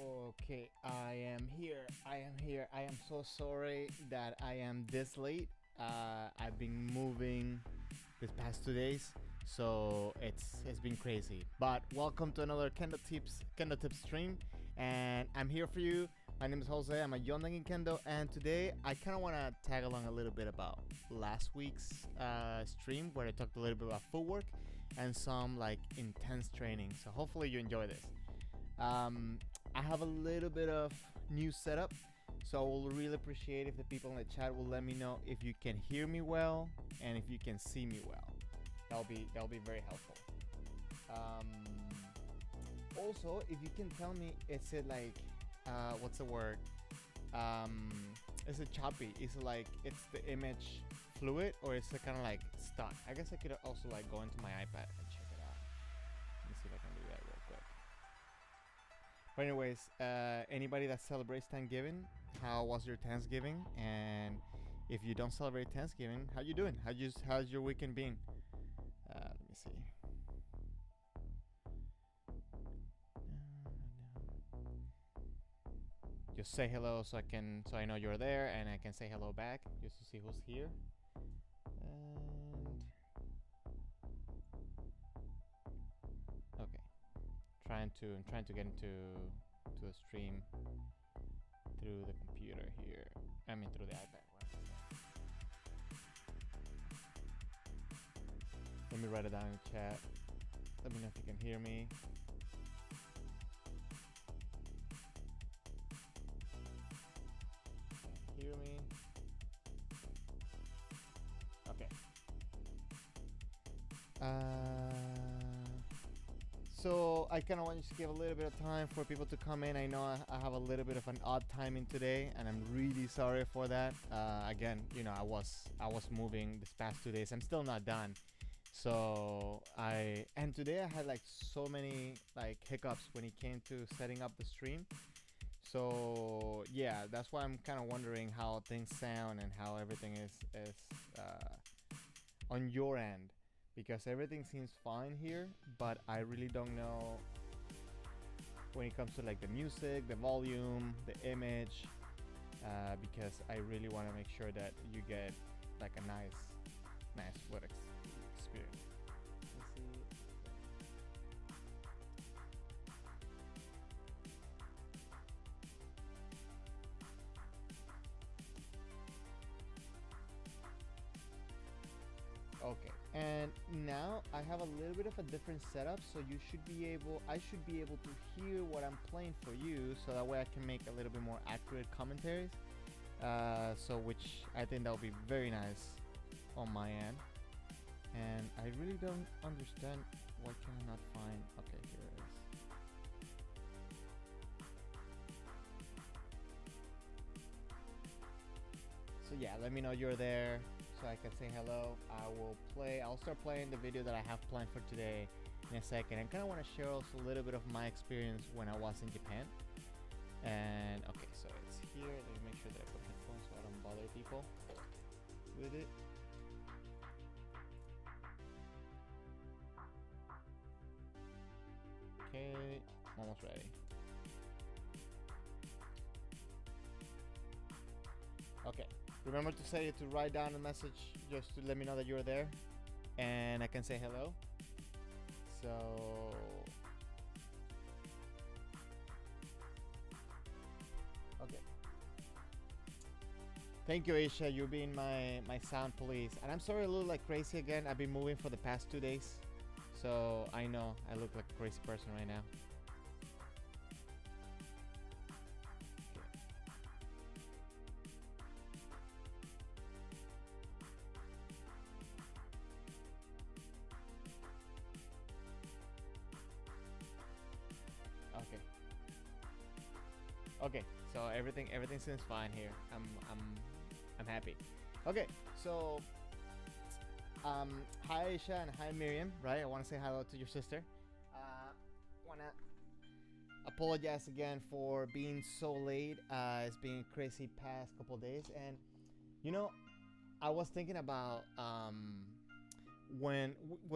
Okay, I am here. I am here. I am so sorry that I am this late. I've been moving this past 2 days, so it's been crazy. But welcome to another Kendo Tips stream, and I'm here for you. My name is Jose. I'm a Yondang in Kendo, and today I kind of want to tag along a little bit about last week's stream where I talked a little bit about footwork and some like intense training. So hopefully you enjoy this. I have a little bit of new setup, so I will really appreciate if the people in the chat will let me know if you can hear me well and if you can see me well. That'll be very helpful. Also, if you can tell me, is it like what's the word? Is it choppy? Is it like it's the image fluid, or is it kind of like stuck? I guess I could also like go into my iPad and check it out. Let me see if I can do that real quick. But anyways, anybody that celebrates Thanksgiving, how was your Thanksgiving? And if you don't celebrate Thanksgiving, how you doing? How's your weekend been? Let me see. Just say hello so I know you're there and I can say hello back just to see who's here. And okay. I'm trying to get into the stream through the computer here. I mean through the iPad. Let me write it down in the chat. Let me know if you can hear me. Hear me? Okay. So I kind of want to give a little bit of time for people to come in. I know I have a little bit of an odd timing today, and I'm really sorry for that. Again, you know, I was moving this past 2 days. I'm still not done. So today I had like so many like hiccups when it came to setting up the stream. So yeah, that's why I'm kind of wondering how things sound and how everything is on your end. Because everything seems fine here, but I really don't know when it comes to like the music, the volume, the image, because I really want to make sure that you get like a nice foot experience. Let's see. Okay, and now I have a little bit of a different setup, so I should be able to hear what I'm playing for you, so that way I can make a little bit more accurate commentaries. Which I think that will be very nice on my end. And I really don't understand why can I not find. Okay, here it is. So yeah, let me know you're there so I can say hello. I'll start playing the video that I have planned for today in a second. I kind of want to share also a little bit of my experience when I was in Japan. And okay, so it's here. Let me make sure that I put headphones so I don't bother people with it. Okay, I'm almost ready. Okay, remember to write down a message just to let me know that you're there and I can say hello. So okay, thank you, Aisha. You're being my sound police, and I'm sorry a little like crazy again. I've been moving for the past 2 days, so I know I look like a crazy person right now. Okay, so everything seems fine here. I'm happy. Okay, so hi Aisha and hi Miriam, right? I want to say hello to your sister. Wanna apologize again for being so late. It's been a crazy past couple days, and you know, I was thinking about when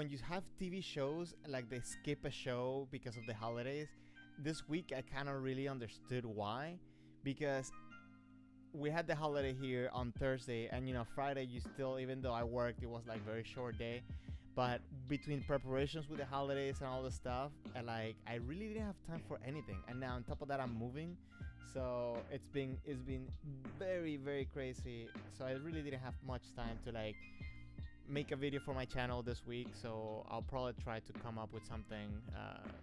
you have TV shows like they skip a show because of the holidays, this week I kind of really understood why, because we had the holiday here on Thursday, and Friday you still, even though I worked, it was like very short day. But between preparations with the holidays and all the stuff, and like I really didn't have time for anything. And now on top of that, I'm moving, so it's been very very crazy. So I really didn't have much time to like make a video for my channel this week. So I'll probably try to come up with something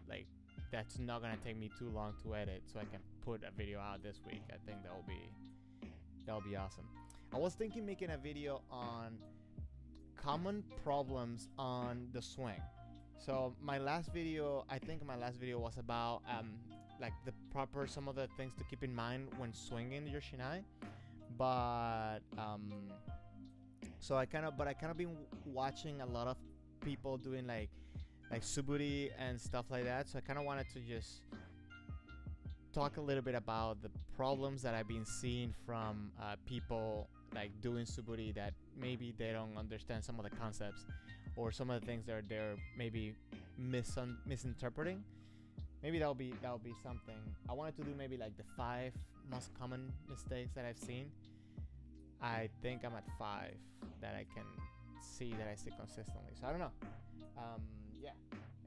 like that's not gonna take me too long to edit, so I can put a video out this week. I think that'll be awesome. I was thinking making a video on common problems on the swing. So I think my last video was about like some of the things to keep in mind when swinging your shinai. But I kind of been watching a lot of people doing like suburi and stuff like that. So I kind of wanted to just talk a little bit about the problems that I've been seeing from people like doing suburi, that maybe they don't understand some of the concepts or some of the things that they're maybe misinterpreting. Maybe that'll be something. I wanted to do maybe like the 5 most common mistakes that I've seen. I think I'm at 5 that I can see that I see consistently. So I don't know. Yeah.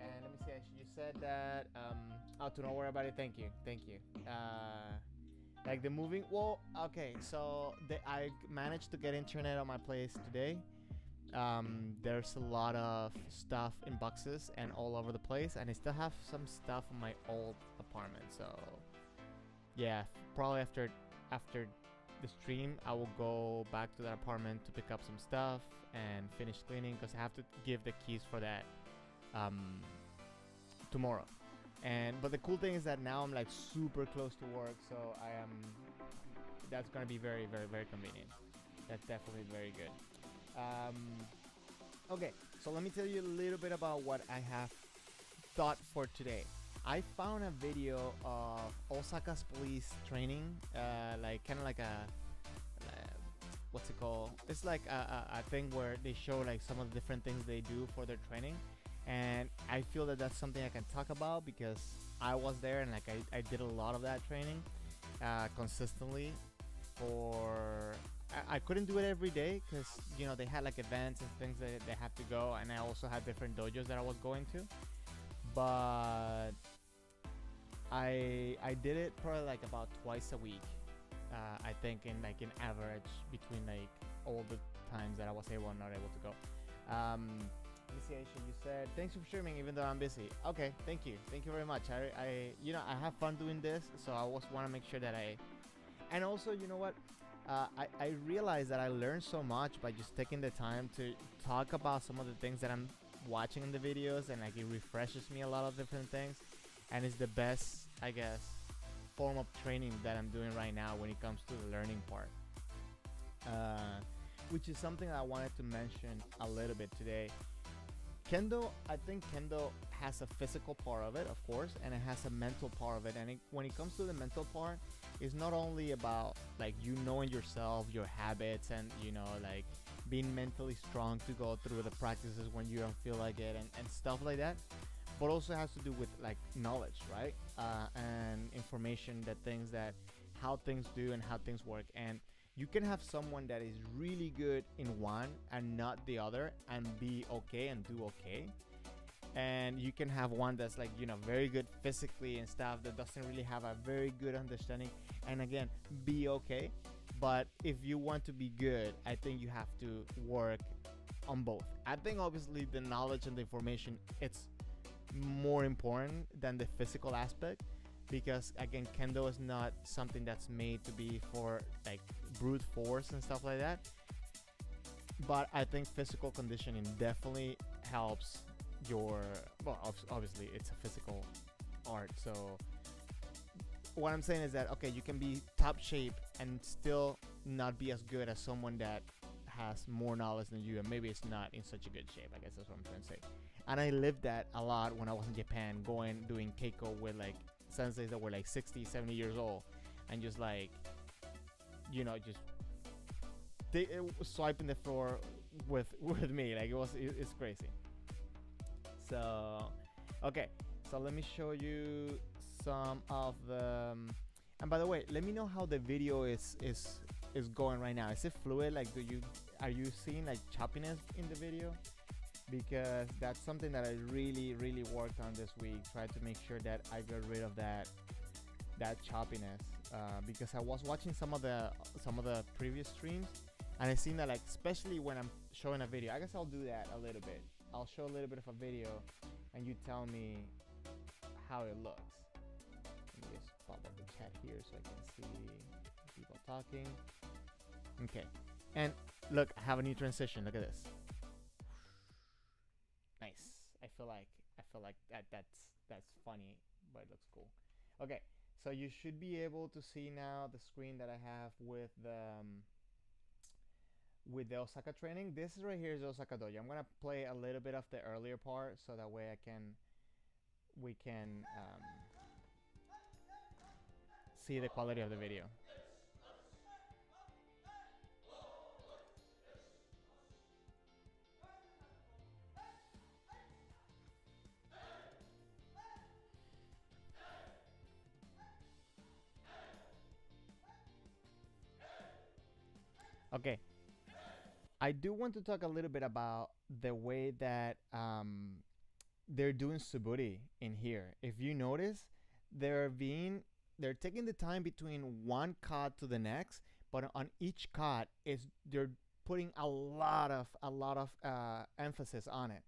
And let me see. You said that. To not worry about it. Thank you. Like the moving. Well, okay. So I managed to get internet on my place today. There's a lot of stuff in boxes and all over the place, and I still have some stuff in my old apartment. So yeah, probably after the stream, I will go back to that apartment to pick up some stuff and finish cleaning, because I have to give the keys for that tomorrow. But the cool thing is that now I'm like super close to work, so that's gonna be very very very convenient. That's definitely very good. Okay, so let me tell you a little bit about what I have thought for today. I found a video of Osaka's police training, like kind of like what's it called? It's like a thing where they show like some of the different things they do for their training, and I feel that that's something I can talk about because I was there, and like I did a lot of that training consistently. I couldn't do it every day because they had like events and things that they have to go, and I also had different dojos that I was going to. But I did it probably like about twice a week. I think in average between like all the times that I was able and not able to go. Let me see, Aisha, you said thanks for streaming even though I'm busy. Okay, thank you very much. I have fun doing this, so I always want to make sure that and also what. I realized that I learned so much by just taking the time to talk about some of the things that I'm watching in the videos, and like it refreshes me a lot of different things, and it's the best, I guess, form of training that I'm doing right now when it comes to the learning part, which is something I wanted to mention a little bit today. I think Kendo has a physical part of it, of course, and it has a mental part of it. And when it comes to the mental part, it's not only about like knowing yourself, your habits, and like being mentally strong to go through the practices when you don't feel like it and stuff like that, but also has to do with like knowledge, right? And information, how things do and how things work. And you can have someone that is really good in one and not the other and be okay and do okay. And you can have one that's like, very good physically and stuff that doesn't really have a very good understanding and again, be okay. But if you want to be good, I think you have to work on both. I think obviously the knowledge and the information, it's more important than the physical aspect, because again, Kendo is not something that's made to be for like brute force and stuff like that. But I think physical conditioning definitely helps obviously it's a physical art. So what I'm saying is that, okay, you can be top shape and still not be as good as someone that has more knowledge than you, and maybe it's not in such a good shape. I guess that's what I'm trying to say. And I lived that a lot when I was in Japan, doing Keiko with like senseis that were like 60, 70 years old, and just like, just swiping the floor with me. Like it's crazy. So, okay. So let me show you some of the. And by the way, let me know how the video is going right now. Is it fluid? Like, are you seeing like choppiness in the video? Because that's something that I really worked on this week. Try to make sure that I got rid of that choppiness. Because I was watching some of the previous streams, and I seen that, like, especially when I'm showing a video. I guess I'll do that a little bit. I'll show a little bit of a video, and you tell me how it looks. Let me just pop up the chat here so I can see people talking. Okay, and look, I have a new transition. Look at this. Nice. I feel like that's funny, but it looks cool. Okay, so you should be able to see now the screen that I have with the Osaka training. This is right here is Osaka Dojo. I'm gonna play a little bit of the earlier part so that way we can see the quality of the video. Okay, I do want to talk a little bit about the way that they're doing suburi in here. If you notice, they're being they're taking the time between one cut to the next, but on each cut is they're putting a lot of emphasis on it.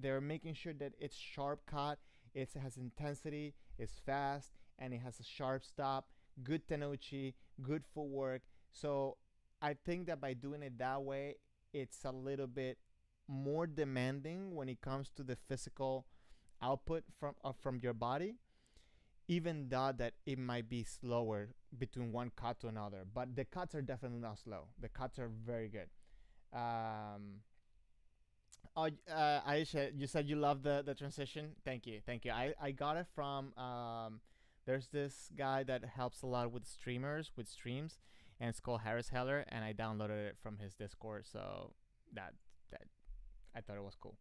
They're making sure that it's sharp cut, it has intensity, it's fast, and it has a sharp stop. Good tenouchi, good footwork. So I think that by doing it that way, it's a little bit more demanding when it comes to the physical output from your body, even though that it might be slower between one cut to another. But the cuts are definitely not slow. The cuts are very good. Um, Aisha, you said you love the transition. Thank you, thank you. I got it from there's this guy that helps a lot with streamers with streams, and it's called Harris Heller, and I downloaded it from his Discord. So that that I thought it was cool.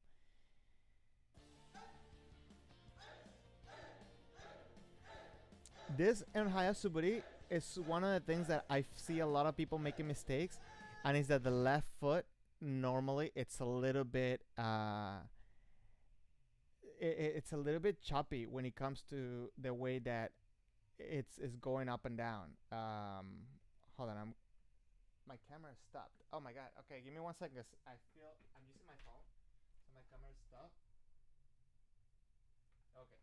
This in Hayasuburi is one of the things that I see a lot of people making mistakes, and is that the left foot normally it's a little bit it's a little bit choppy when it comes to the way that it's going up and down. Hold on, my camera is stopped. Oh my god. Okay, give me 1 second. I feel I'm using my phone, so my camera is stopped. Okay.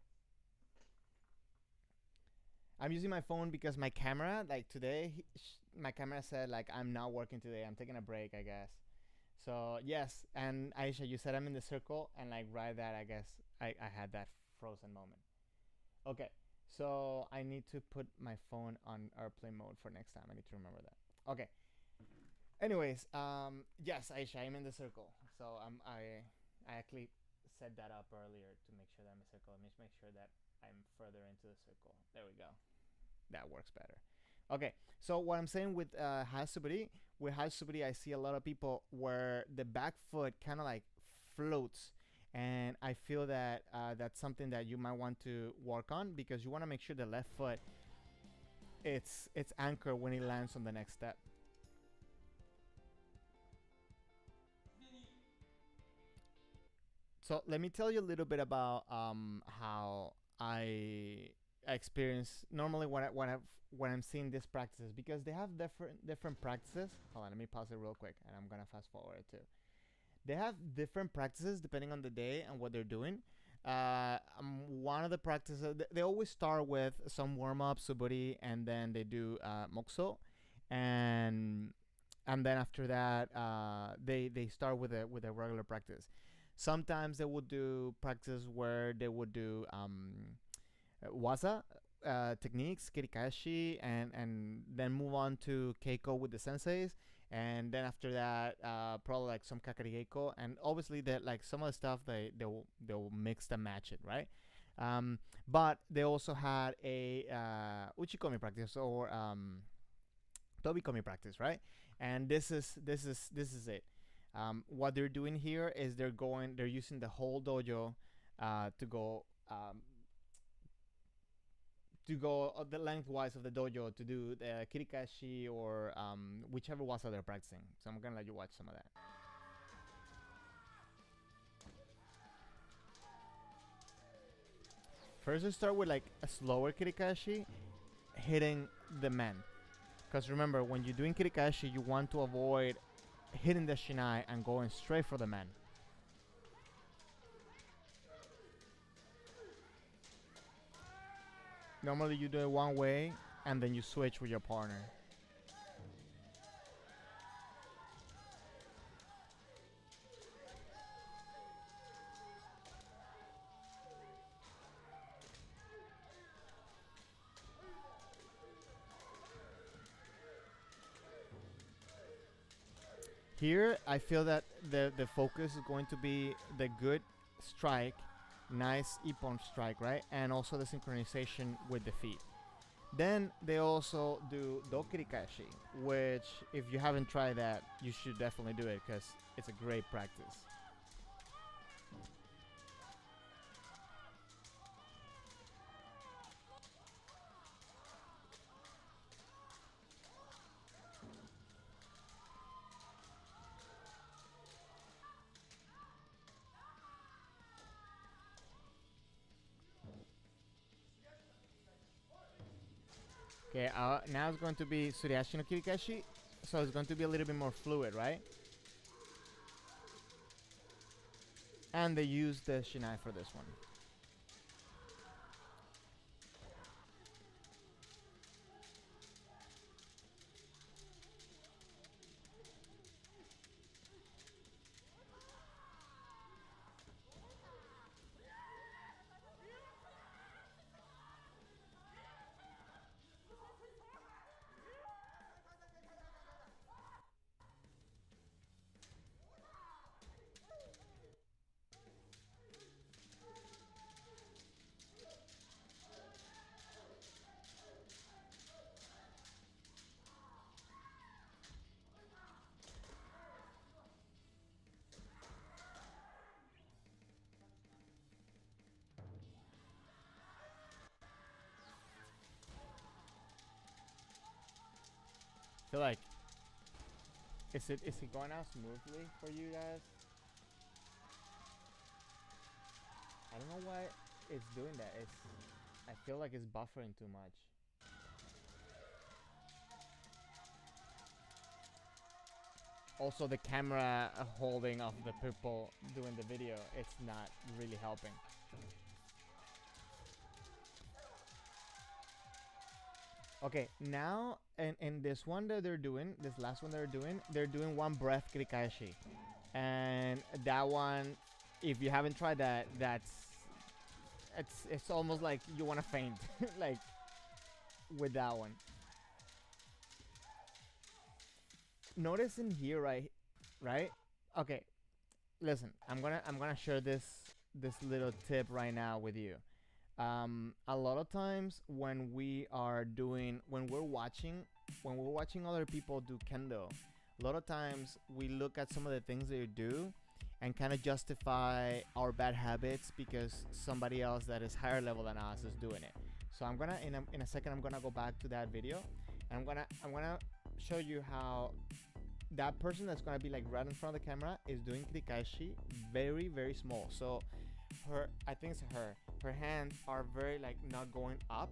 I'm using my phone because my camera, like today, my camera said like I'm not working today. I'm taking a break, I guess. So yes, and Aisha, you said I'm in the circle, and like right that I guess I had that frozen moment. Okay, so I need to put my phone on airplane mode for next time. I need to remember that. Okay. Anyways, yes, Aisha, I'm in the circle. So I actually set that up earlier to make sure that I'm in the circle. Let me make sure that I'm further into the circle. There we go. That works better. Okay, so what I'm saying with Hasubiri, I see a lot of people where the back foot kind of like floats, and I feel that that's something that you might want to work on because you want to make sure the left foot it's anchored when it lands on the next step. So let me tell you a little bit about how I experience normally when I'm seeing these practices because they have different practices. Hold on, let me pause it real quick, and I'm gonna fast forward it too. They have different practices depending on the day and what they're doing. One of the practices they always start with some warm up, suburi, and then they do mokuso, and then after that they start with a regular practice. Sometimes they would do practice where they would do waza techniques, kirikashi, and then move on to keiko with the senseis, and then after that probably like some kakarigeiko, and obviously that like some of the stuff they'll mix and match it, right? But they also had a uchikomi practice or tobikomi practice, right? And this is it. What they're doing here is they're using the whole dojo to go to go the lengthwise of the dojo to do the kirikashi or whichever wasa they're practicing. So I'm gonna let you watch some of that. First, let's start with like a slower kirikashi, hitting the men. Because remember, when you're doing kirikashi, you want to avoid hitting the shinai and going straight for the men. Normally, you do it one way and then you switch with your partner. Here, I feel that the focus is going to be the good strike, nice ippon strike, right? And also the synchronization with the feet. Then they also do dokirikashi, which if you haven't tried that, you should definitely do it because it's a great practice. Okay, now it's going to be Suriashi no Kirikashi, so it's going to be a little bit more fluid, right? And they use the Shinai for this one. I feel like is it going out smoothly for you guys? I don't know why it's doing that. I feel like it's buffering too much. Also, the camera holding of the people doing the video, it's not really helping. Okay, now in this one that they're doing, this last one they're doing one breath kirikashi, and that one, if you haven't tried that, it's almost like you want to faint, like with that one. Notice in here, right? Okay, listen, I'm gonna share this little tip right now with you. A lot of times when we're watching other people do kendo, a lot of times we look at some of the things they do and kind of justify our bad habits because somebody else that is higher level than us is doing it. So I'm gonna in a second I'm gonna go back to that video and I'm gonna show you how that person that's gonna be like right in front of the camera is doing kirikashi very very small. So her, I think it's her hands are very like not going up.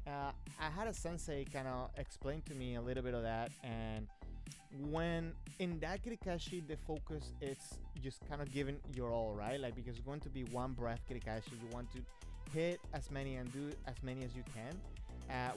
I had a sensei kind of explain to me a little bit of that, and when in that kirikashi the focus is just kind of giving your all, right? Like because it's going to be one breath kirikashi, you want to hit as many and do as many as you can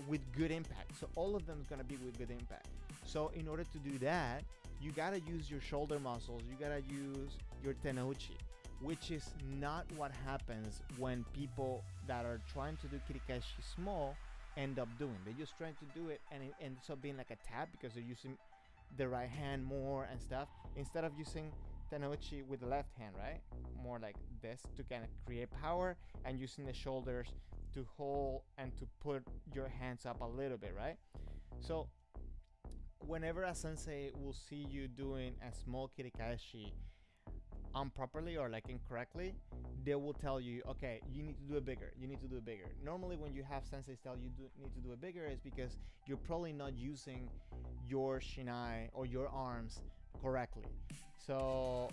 with good impact. So all of them is going to be with good impact. So in order to do that, you gotta use your shoulder muscles, you gotta use your tenouchi, which is not what happens when people that are trying to do kirikashi small end up doing. They're just trying to do it and it ends up being like a tap because they're using the right hand more and stuff instead of using tenouchi with the left hand, right? More like this to kind of create power and using the shoulders to hold and to put your hands up a little bit, right? So whenever a sensei will see you doing a small kirikashi, improperly or like incorrectly, they will tell you, okay, you need to do it bigger. You need to do it bigger. Normally, when you have senseis tell you need to do it bigger, is because you're probably not using your shinai or your arms correctly. So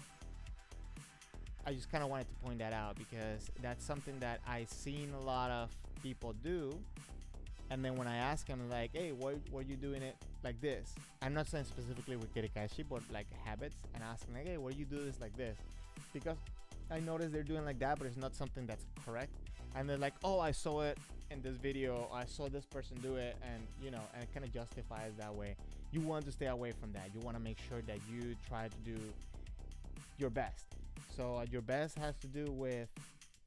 I just kind of wanted to point that out because that's something that I've seen a lot of people do. And then when I ask them, like, hey, why are you doing it like this? I'm not saying specifically with kirikashi, but like habits, and asking, like, hey, why you do this like this? Because I notice they're doing like that, but it's not something that's correct. And they're like, oh, I saw it in this video. I saw this person do it, and and it kind of justifies that way. You want to stay away from that. You want to make sure that you try to do your best. So your best has to do with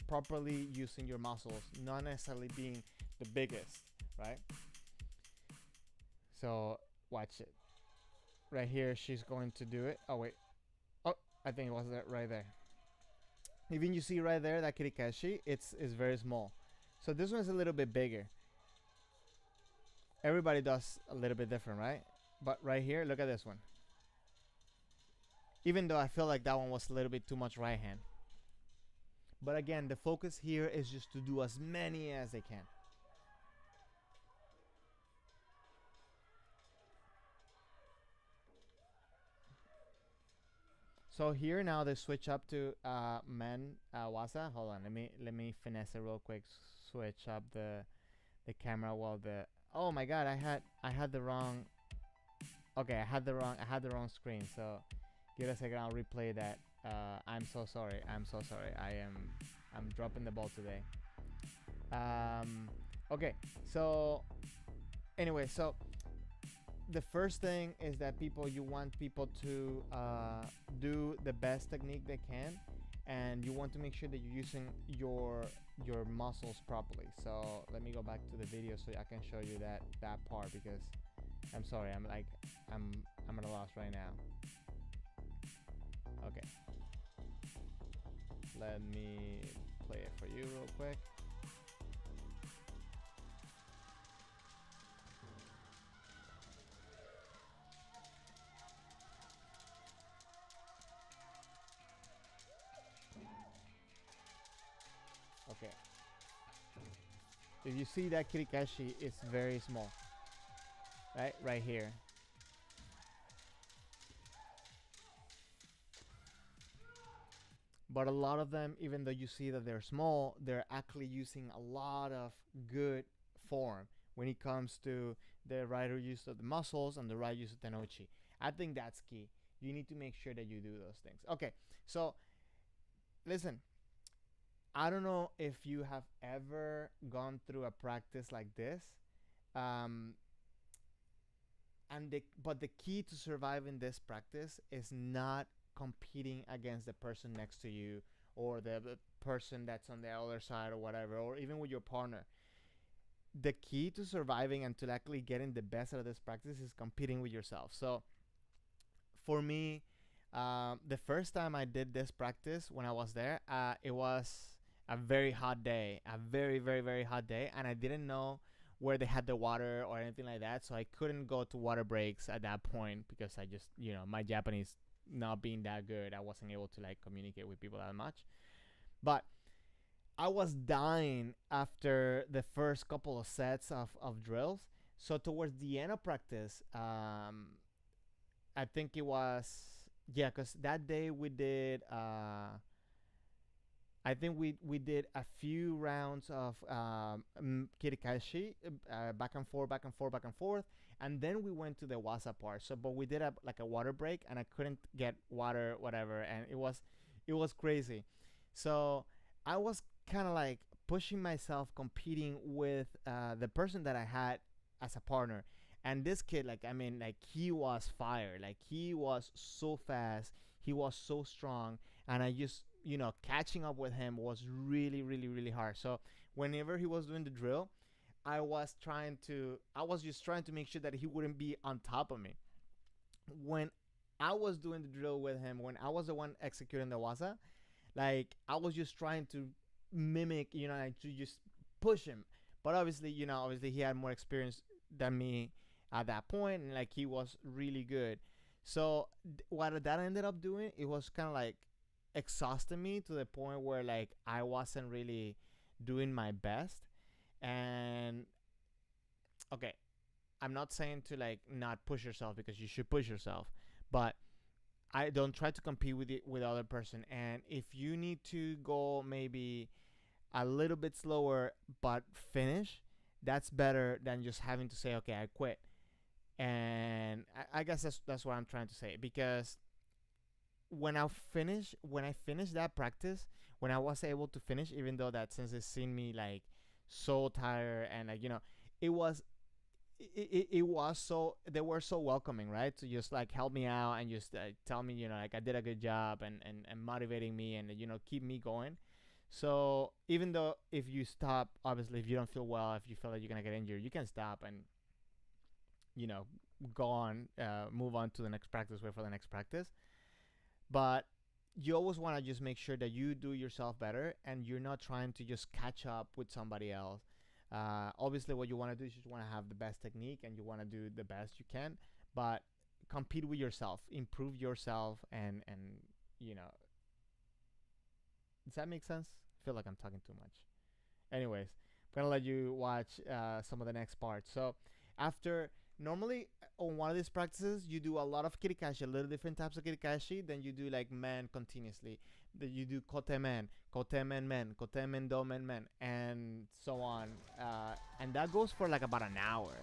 properly using your muscles, not necessarily being the biggest, right? So watch it. Right here, she's going to do it. Oh wait. Oh, I think it was that right there. Even you see right there that kirikashi, it's very small. So this one's a little bit bigger. Everybody does a little bit different, right? But right here, look at this one. Even though I feel like that one was a little bit too much right hand. But again, the focus here is just to do as many as they can. So here now they switch up to men wasa. Hold on, let me finesse it real quick. Switch up the camera while the oh my god, I had the wrong. Okay, I had the wrong screen. So give us a second, I'll replay that. I'm so sorry. I'm so sorry. I'm dropping the ball today. Okay, so anyway, so the first thing is that you want people to do the best technique they can, and you want to make sure that you're using your muscles properly. So let me go back to the video so I can show you that part, because I'm sorry, I'm at a loss right now. Okay, let me play it for you real quick. Okay. If you see that kirikashi, it's very small. Right here. But a lot of them, even though you see that they're small, they're actually using a lot of good form when it comes to the right use of the muscles and the right use of tenochi. I think that's key. You need to make sure that you do those things. Okay, so listen, I don't know if you have ever gone through a practice like this. Um, but the key to surviving this practice is not competing against the person next to you, or the person that's on the other side or whatever, or even with your partner. The key to surviving and to actually getting the best out of this practice is competing with yourself. So for me, the first time I did this practice when I was there, it was a very hot day, a very, very, very hot day, and I didn't know where they had the water or anything like that, so I couldn't go to water breaks at that point because I just, my Japanese not being that good, I wasn't able to like communicate with people that much. But I was dying after the first couple of sets of drills. So towards the end of practice, I think it was, yeah, because that day we did, I think we did a few rounds of kirikashi, back and forth, back and forth, back and forth, and then we went to the wasa part. So, but we did like a water break, and I couldn't get water, whatever, and it was crazy. So I was kind of like pushing myself, competing with the person that I had as a partner. And this kid, like, I mean, like, he was fire. Like, he was so fast. He was so strong. And I just, catching up with him was really, really, really hard. So whenever he was doing the drill, I was just trying to make sure that he wouldn't be on top of me. When I was doing the drill with him, when I was the one executing the wasa, like, I was just trying to mimic, like, to just push him. But obviously, he had more experience than me at that point, and like, he was really good. So what that ended up doing, it was kind of like exhausted me to the point where like I wasn't really doing my best. And okay, I'm not saying to like not push yourself, because you should push yourself, but I don't try to compete with with other person. And if you need to go maybe a little bit slower but finish, that's better than just having to say, okay, I quit. And I guess that's what I'm trying to say, because when I finished that practice, when I was able to finish, even though that since it's seen me like so tired, and like it was it was so, they were so welcoming, right, to just like help me out and just tell me, like I did a good job, and motivating me, and keep me going. So even though if you stop, obviously if you don't feel well, if you feel like you're gonna get injured, you can stop and you know go on, move on to the next practice, wait for the next practice. But you always want to just make sure that you do yourself better, and you're not trying to just catch up with somebody else. Obviously what you want to do is you want to have the best technique, and you want to do the best you can, but compete with yourself, improve yourself, and you know does that make sense? I feel like I'm talking too much. Anyways, I'm gonna let you watch some of the next parts. So after, normally on one of these practices you do a lot of kirikashi, a little different types of kirikashi. Then you do like men continuously. Then you do kote men, kote men do men, and so on. And that goes for like about an hour.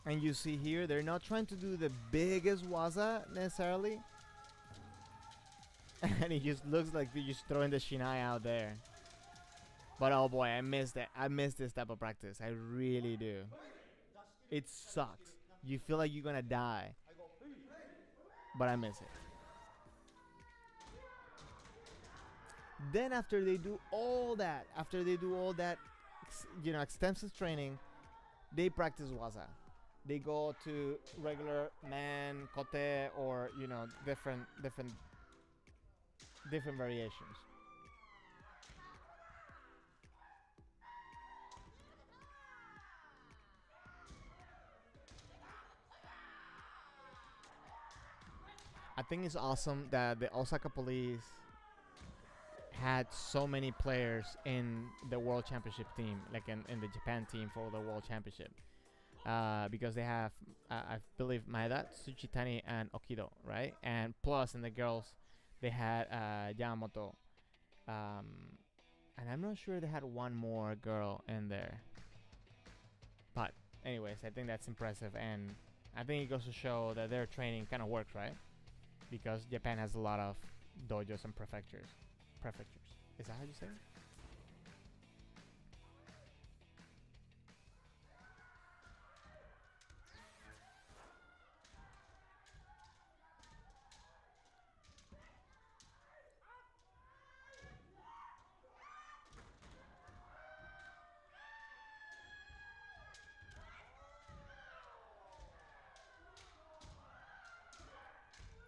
And you see here, they're not trying to do the biggest waza necessarily. And it just looks like they're just throwing the shinai out there. But oh boy, I miss that. I miss this type of practice. I really do. It sucks. You feel like you're gonna die, but I miss it. Then after they do all that, extensive training, they practice waza. They go to regular man, kote, or different variations. I think it's awesome that the Osaka police had so many players in the world championship team, like in the Japan team for the world championship. Because they have, I believe, Maeda, Tsuchitani, and Okido, right? And plus, in the girls, they had Yamamoto. Um, and I'm not sure they had one more girl in there. But, anyways, I think that's impressive. And I think it goes to show that their training kind of works, right? Because Japan has a lot of dojos and prefectures. Prefectures. Is that how you say it?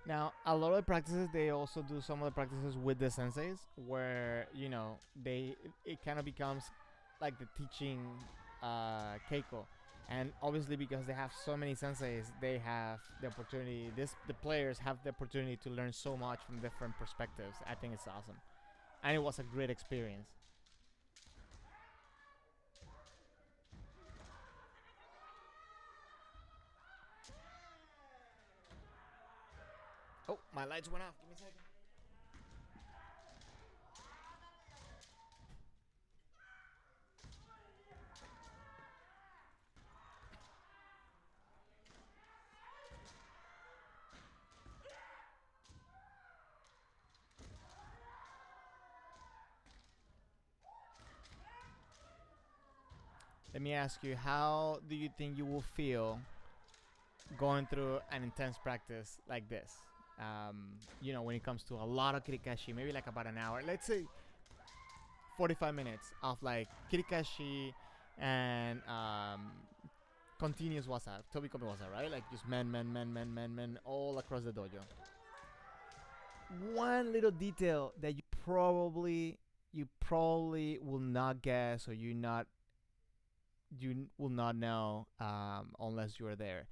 Now, a lot of the practices, they also do some of the practices with the senseis, where they it kind of becomes like the teaching keiko. And obviously, because they have so many senseis, they have the opportunity. The players have the opportunity to learn so much from different perspectives. I think it's awesome, and it was a great experience. Oh, my lights went off. Give me a second. Let me ask you, how do you think you will feel going through an intense practice like this? When it comes to a lot of kirikashi, maybe like about an hour. Let's say 45 minutes of like kirikashi and continuous wasa, tobikomi wasa, right? Like just men, all across the dojo. One little detail that you probably you probably will not guess, or you will not know unless you are there.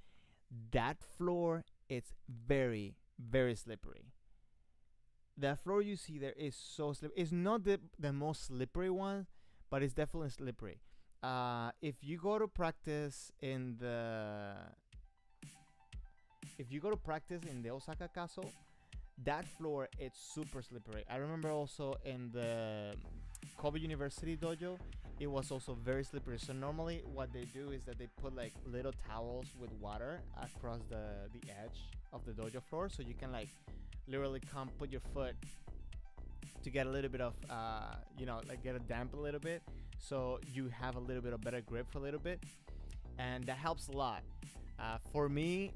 That floor is very, very slippery. That floor you see there is so slippery. It's not the most slippery one, but it's definitely slippery. If you go to practice in the Osaka Castle, that floor it's super slippery. I remember also in the Kobe University dojo, it was also very slippery. So normally what they do is that they put like little towels with water across the edge of the dojo floor, so you can like literally come put your foot to get a little bit of like get a damp a little bit, so you have a little bit of better grip for a little bit, and that helps a lot. For me,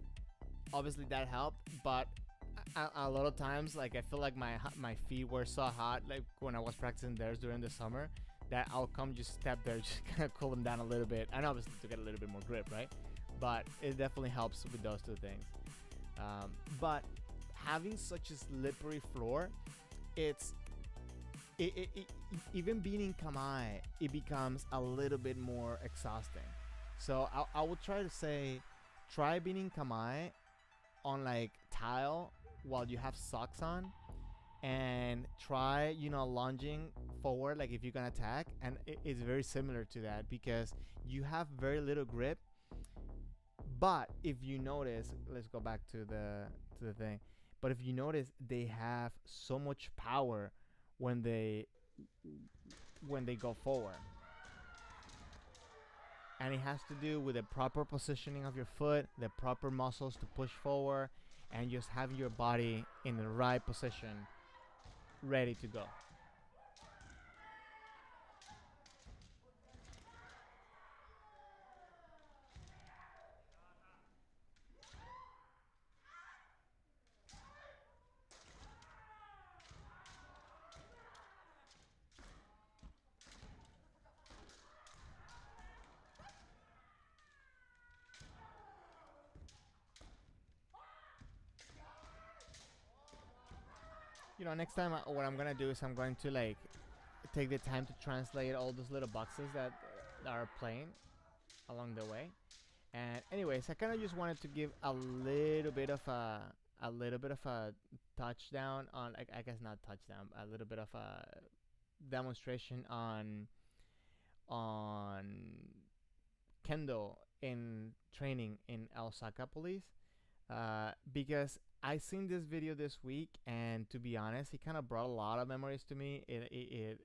obviously that helped, but a lot of times, like I feel like my feet were so hot, like when I was practicing theirs during the summer, that I'll come just step there, just kind of cool them down a little bit, and obviously to get a little bit more grip, right? But it definitely helps with those two things. But having such a slippery floor, it's even being in kamae, it becomes a little bit more exhausting. So I would try to say, try being in kamae on like tile while you have socks on, and try lunging forward like if you're gonna attack, and it's very similar to that because you have very little grip. But if you notice, let's go back to the thing, but if you notice, they have so much power when they go forward, and it has to do with the proper positioning of your foot, the proper muscles to push forward, and just having your body in the right position, ready to go. Next time, what I'm gonna do is I'm going to like take the time to translate all those little boxes that are playing along the way. And anyways, I kind of just wanted to give a little bit of a touchdown on, like, I guess not touchdown, a little bit of a demonstration on kendo in training in Osaka Police, because I seen this video this week, and to be honest, it kind of brought a lot of memories to me. It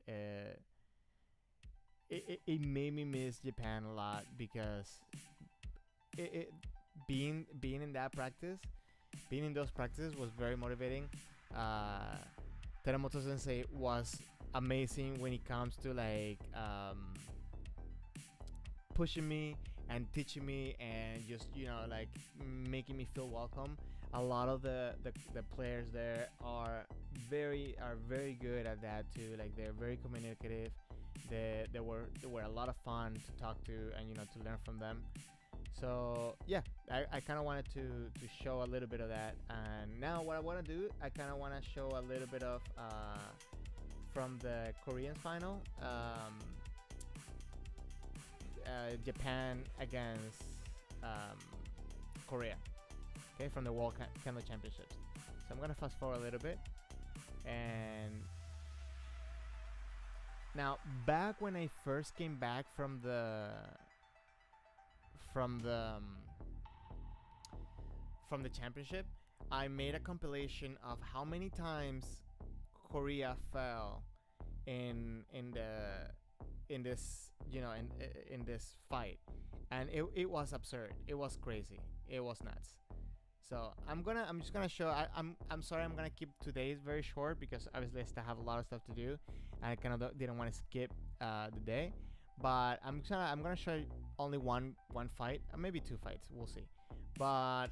made me miss Japan a lot, because it being in that practice, being in those practices was very motivating. Teramoto Sensei was amazing when it comes to like pushing me and teaching me, and just like making me feel welcome. A lot of the players there are very good at that too. Like, they're very communicative. They were a lot of fun to talk to, and to learn from them. So yeah, I kind of wanted to show a little bit of that. And now what I want to do, I kind of want to show a little bit of from the Korean final, Japan against Korea, okay, from the World Kendo Championships. So I'm gonna fast forward a little bit, and now back when I first came back from the championship, I made a compilation of how many times Korea fell in this in this fight, and it was absurd. It was crazy. It was nuts. So I'm just gonna show. I'm sorry. I'm gonna keep today's very short, because obviously I still have a lot of stuff to do, and I kind of didn't want to skip the day. But I'm gonna show you only one fight, maybe two fights. We'll see. But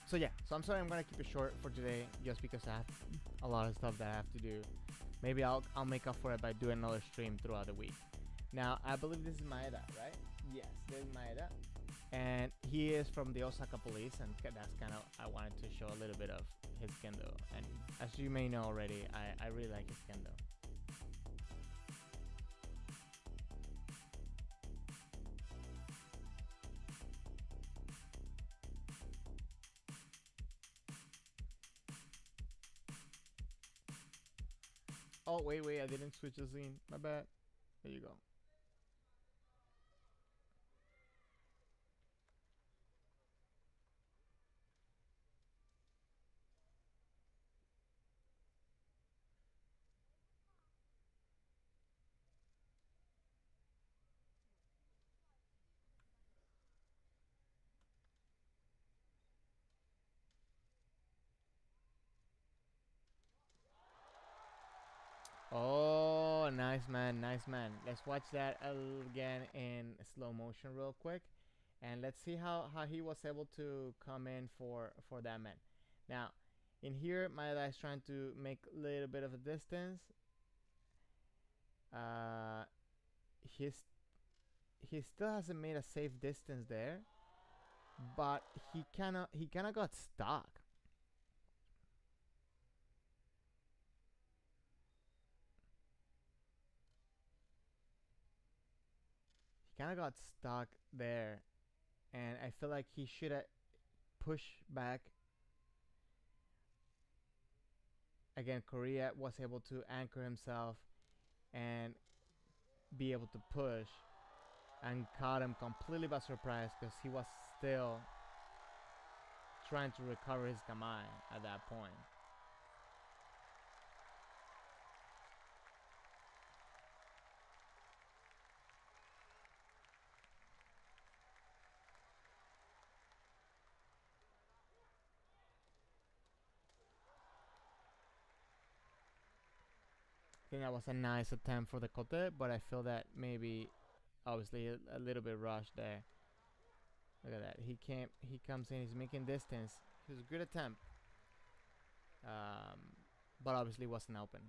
so yeah. So I'm sorry. I'm gonna keep it short for today, just because I have a lot of stuff that I have to do. Maybe I'll make up for it by doing another stream throughout the week. Now I believe this is Maeda, right? Yes, this is Maeda. and he is from the Osaka police, and that's kind of I wanted to show a little bit of his kendo. And as you may know already, I really like his kendo. Oh wait, I didn't switch the scene. My bad. There you go. Oh, nice man, nice man. Let's watch that again in slow motion real quick, and let's see how he was able to come in for that man. Now, in here, my is trying to make a little bit of a distance. Uh, he's he still hasn't made a safe distance there, but he kind of got stuck. He kind of got stuck there, and I feel like he should have pushed back. Again, Korea was able to anchor himself and be able to push, and caught him completely by surprise because he was still trying to recover his kamae at that point. I think that was a nice attempt for the kote, but I feel that maybe obviously a little bit rushed there. Look at that. He comes in, he's making distance. It was a good attempt. Um, but obviously wasn't open.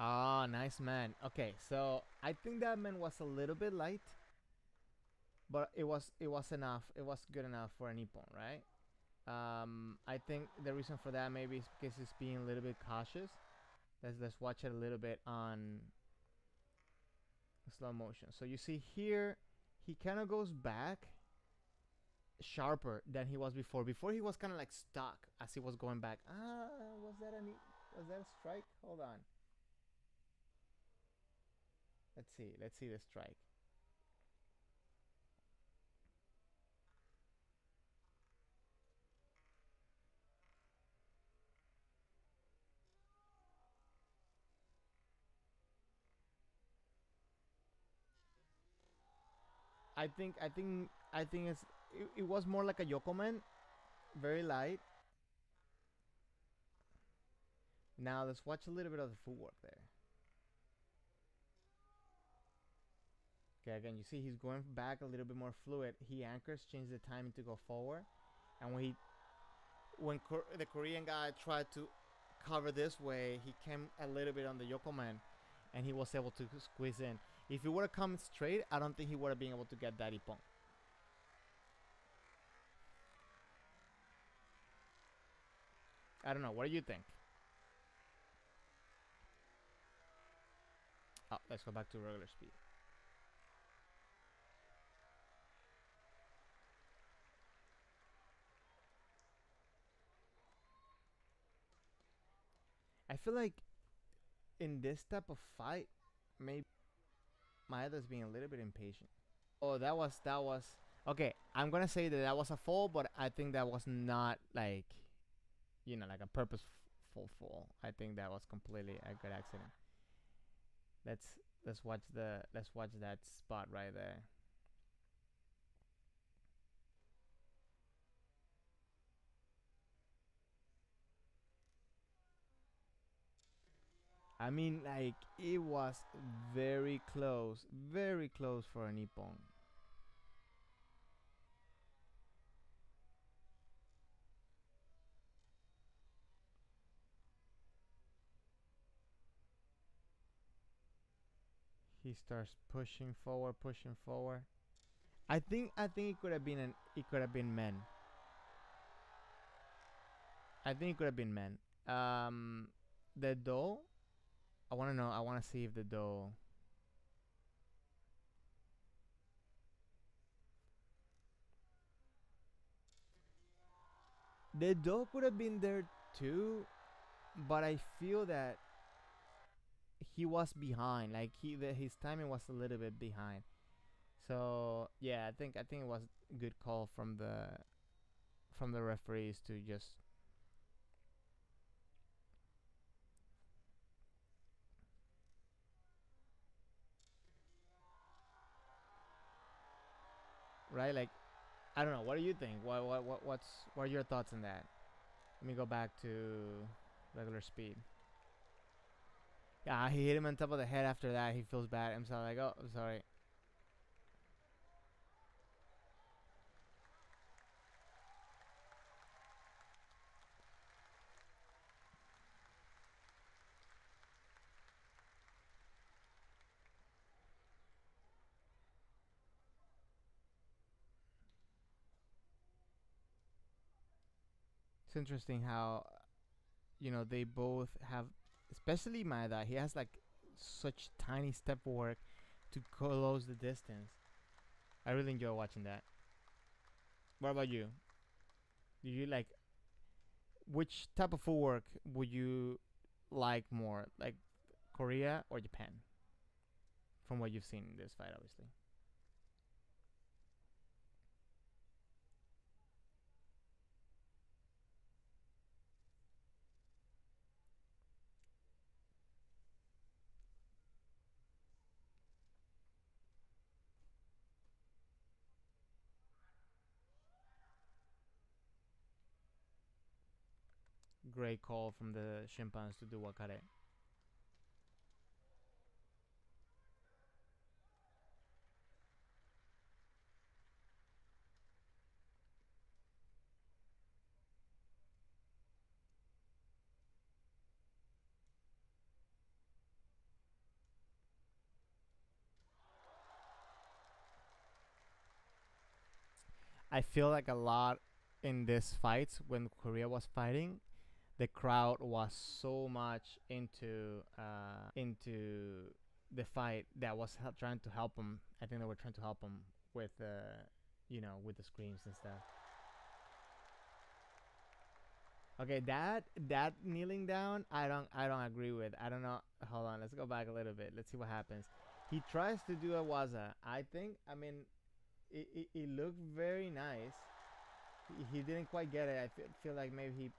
Ah, nice man. Okay, so I think that man was a little bit light, but it was enough. It was good enough for an ippon, right? I think the reason for that maybe is because it's being a little bit cautious. Let's watch it a little bit on slow motion. So you see here, he kind of goes back sharper than he was before. Before he was kind of like stuck as he was going back. Was that a strike? Hold on. Let's see. Let's see the strike. I think it was more like a Yokomen, very light. Now let's watch a little bit of the footwork there. Okay, again, you see he's going back a little bit more fluid. He anchors, changes the timing to go forward, and the Korean guy tried to cover this way, he came a little bit on the Yokoman, and he was able to squeeze in. If he would have come straight, I don't think he would have been able to get that ippon. I don't know. What do you think? Oh, let's go back to regular speed. I feel like in this type of fight, maybe Maeda's being a little bit impatient. Oh, that was okay. I'm gonna say that that was a fall, but I think that was not like like a purposeful fall. I think that was completely a good accident. Let's let's watch that spot right there. I mean, like it was very close for a Nippon. He starts pushing forward, pushing forward. I think it could have been men. I think it could have been men. Um, the doll. I want to know. I want to see if the doll. The doll could have been there too, but I feel that he was behind. Like his timing was a little bit behind. So yeah, I think it was a good call from the referees to just right. Like I don't know. What do you think? What are your thoughts on that? Let me go back to regular speed. Yeah, he hit him on top of the head. After that, he feels bad. I'm sorry. Like, oh, I'm sorry. It's interesting how they both have, especially Maeda. He has like such tiny step work to close the distance. I really enjoy watching that. What about you? Do you like which type of footwork would you like more, like Korea or Japan? From what you've seen in this fight, obviously. Great call from the Shimpans to do Wakare. I feel like a lot in this fight when Korea was fighting, the crowd was so much into the fight that was trying to help him. I think they were trying to help him with with the screams and stuff. Okay, that kneeling down, I don't agree with. I don't know. Hold on, let's go back a little bit. Let's see what happens. He tries to do a waza. I mean, it looked very nice. He didn't quite get it. I feel like maybe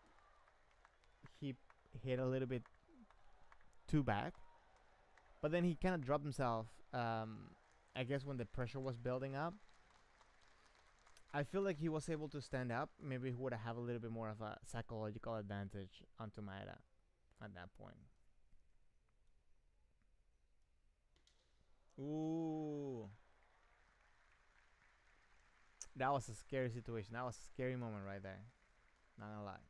he hit a little bit too back, but then he kind of dropped himself. I guess when the pressure was building up, I feel like he was able to stand up. Maybe he would have a little bit more of a psychological advantage onto Maeda at that point. Ooh, that was a scary situation. That was a scary moment right there. Not gonna lie.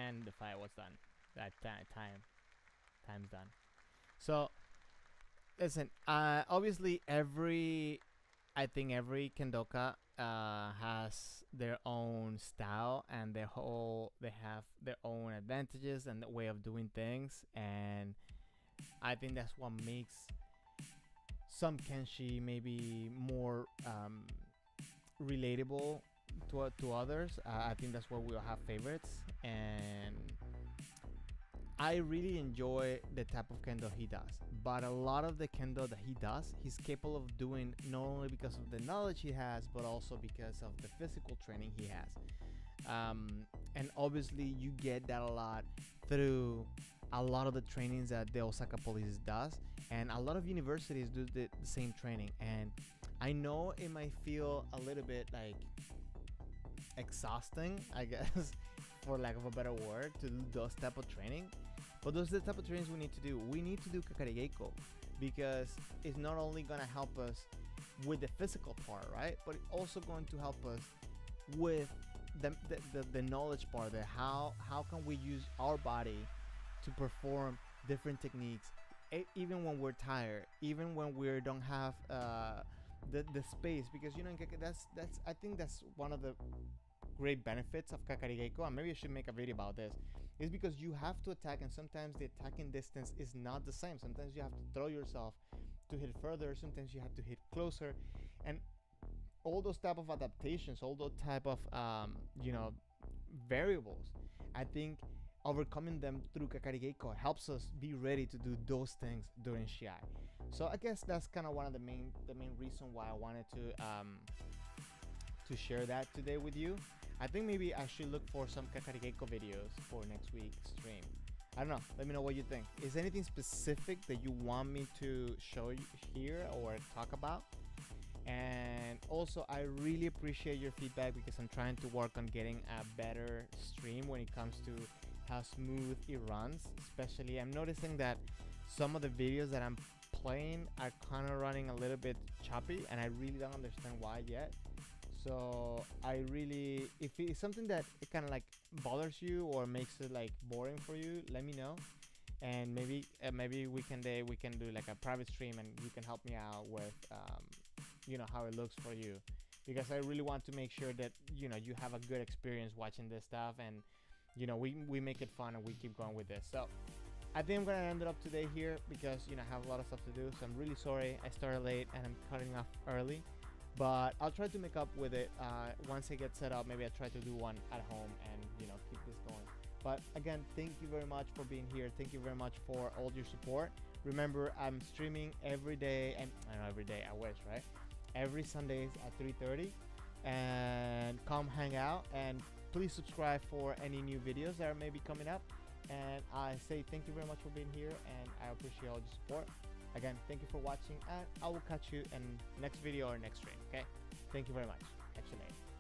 and the fight was done. That time's done. So listen, obviously I think every kendoka has their own style and they have their own advantages and the way of doing things, and I think that's what makes some kenshi maybe more relatable to others. I think that's where we'll have favorites, and I really enjoy the type of kendo he does. But a lot of the kendo that he does, he's capable of doing not only because of the knowledge he has, but also because of the physical training he has. And obviously, you get that a lot through a lot of the trainings that the Osaka Police does, and a lot of universities do the same training. And I know it might feel a little bit like exhausting, I guess, for lack of a better word, to do those type of training. But those are the type of trainings we need to do. We need to do Kakarigeiko because it's not only going to help us with the physical part, right? But it's also going to help us with the knowledge part. How can we use our body to perform different techniques, even when we're tired, even when we don't have the space. Because that's I think that's one of the great benefits of Kakarigeiko, and maybe I should make a video about this, is because you have to attack, and sometimes the attacking distance is not the same. Sometimes you have to throw yourself to hit further, sometimes you have to hit closer, and all those type of adaptations, all those type of variables, I think overcoming them through Kakarigeiko helps us be ready to do those things during Shiai. So I guess that's kind of one of the main reason why I wanted to share that today with you. I think maybe I should look for some Kakarigeiko videos for next week's stream. I don't know. Let me know what you think. Is there anything specific that you want me to show you here or talk about? And also, I really appreciate your feedback because I'm trying to work on getting a better stream when it comes to how smooth it runs. Especially, I'm noticing that some of the videos that I'm playing are kind of running a little bit choppy, and I really don't understand why yet. So I really, if it's something that it kind of like bothers you or makes it like boring for you, let me know, and maybe we can do like a private stream, and you can help me out with how it looks for you, because I really want to make sure that you have a good experience watching this stuff, and we make it fun and we keep going with this. So I think I'm gonna end it up today here because I have a lot of stuff to do. So I'm really sorry I started late and I'm cutting off early. But I'll try to make up with it once I get set up. Maybe I'll try to do one at home and keep this going. But again, thank you very much for being here. Thank you very much for all your support. Remember, I'm streaming every day, and I know every day, I wish, right? Every Sundays at 3:30, and come hang out, and please subscribe for any new videos that are maybe coming up. And I say thank you very much for being here, and I appreciate all your support. Again, thank you for watching, and I will catch you in next video or next stream, okay? Thank you very much. Catch you later.